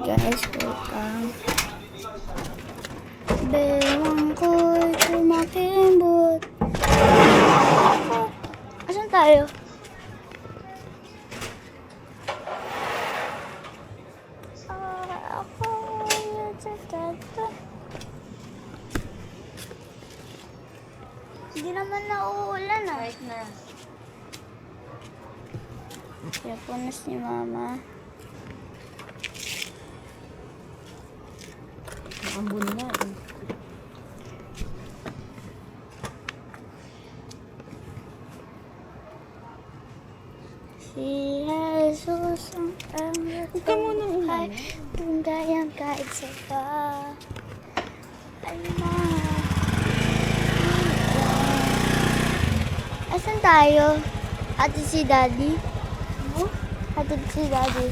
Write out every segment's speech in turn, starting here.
guys, welcome. Bewang ko'y kumakimbot. Asan tayo? Hindi naman nauulan ah. Right na. Kaya punas ni mama. Ambon na eh. Si Jesus ang Huwag ka muna buhay, kung gayang kahit sa pa. Ay mga. Asan tayo? Hatid si daddy? Hatid si daddy.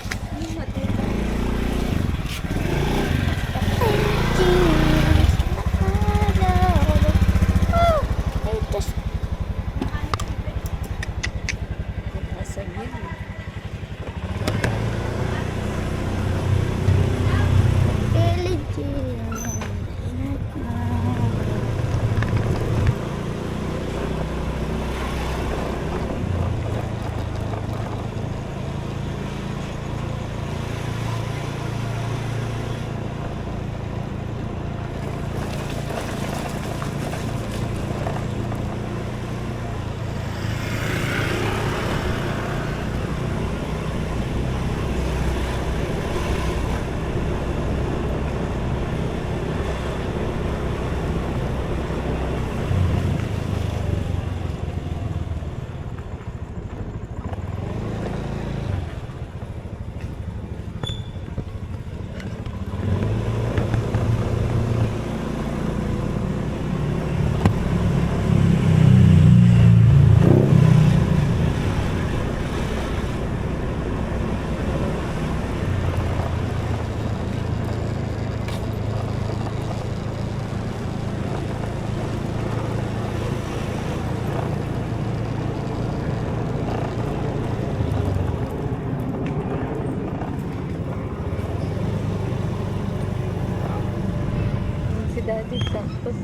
Daddy tapos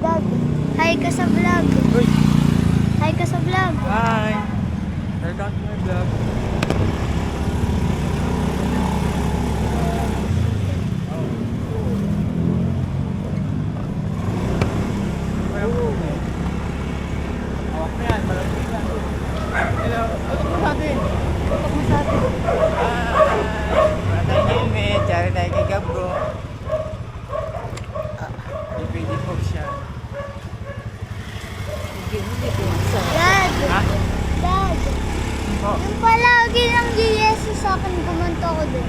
Dad, hi ka sa vlog. Hi ka sa vlog. Hi! Welcome to my vlog. Hawak mo yan, malapit yan. Hello, tutok mo sa atin. Tutok mo sa atin. Matay helmet, tsara tayo kay Gabro. Pwede po siya. hindi ko sa Dad, Ha? Dad. Oh. Yung palagi ng GS sa akin, kumanto ko din.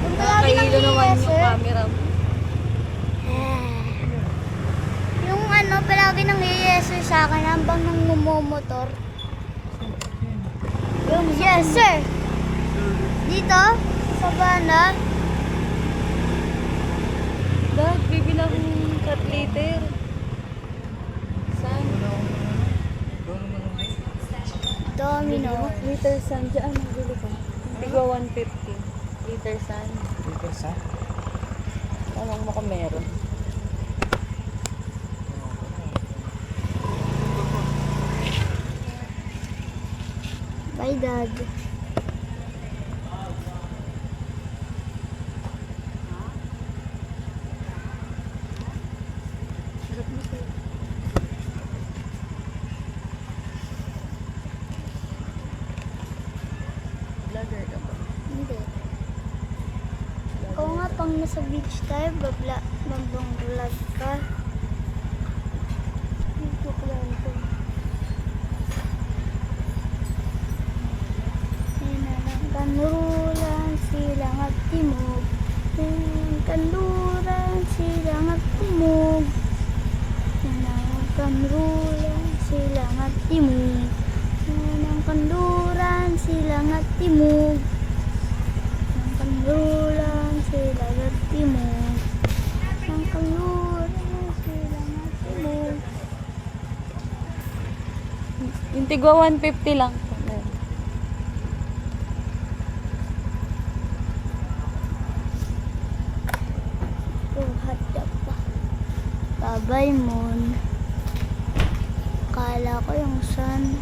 Yung palagi ng nakahilo naman yung GS. camera mo. Yung ano, palagi ng GS sa akin, habang nang mumomotor. Yung yes, sir. Dito, sa banda. Dad, bibilang 3 liter. San? Domino. Liter san. Diyan, magbili ka. Tigwa 150. Liter san. Dito sa? Tanong mo kung meron. Bye, Dad. Vlogger ka ba? Hindi. Oo nga, pang nasa beach tayo, mabang vlog ka. Joke lang ito. Kanluran silang at timog. Kanluran silang at timog. Kanluran silang at timog. kanduran silang at timog. Ng kanduran silang at timog. Ng kanduran silang at timog. Yung tigwa 150 lang. Hadap pa. Babay mon. Kala ko yung sun.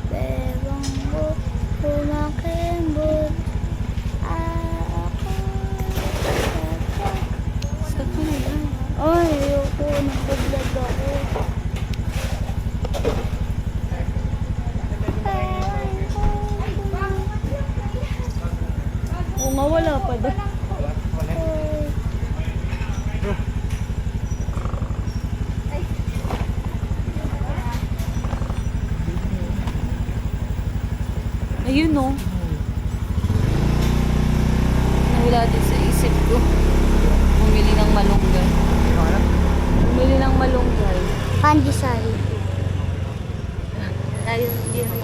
Bebang ko kumakembot. Ako. Stop mo na yan. Ay, ayoko. Nagbablog ako. Oo nga, wala pa doon. Ayun no. Nawala din sa isip ko. Bumili ng malunggay. Bumili ng malunggay. Pandesal. Ayun, hindi yan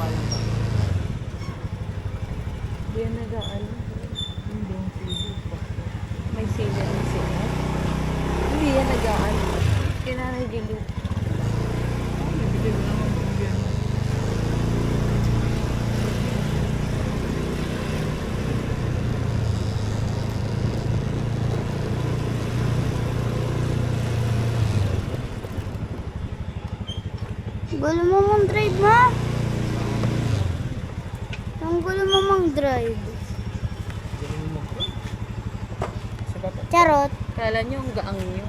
Hindi yan nagaan. May sila na sila. Hindi yan nagaan. Kinanagilo. Gulo mo mong drive, ma? Ang gulo mo mong drive. Charot. Kala nyo ang gaang nyo.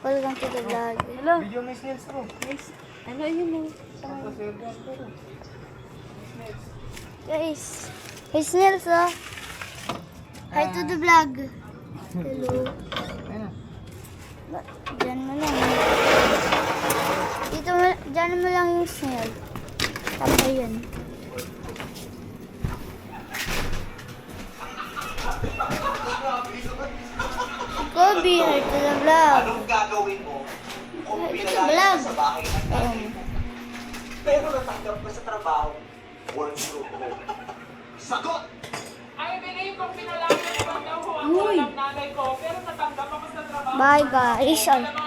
Welcome to the vlog. Hello? Video may snails mo. Nice. Ano yun no? Guys, hey Snails, oh. Hi to the vlog. Hello. Ayun na. Diyan mo lang. Dito mo, diyan mo lang yung snail. Tapos yun. Kobe, hi to the vlog. Anong gagawin mo kung Vlog. pinalaya ka sa bahay ng Ayun. pero natanggap ka sa trabaho? Work from home. Sagot! Bye guys.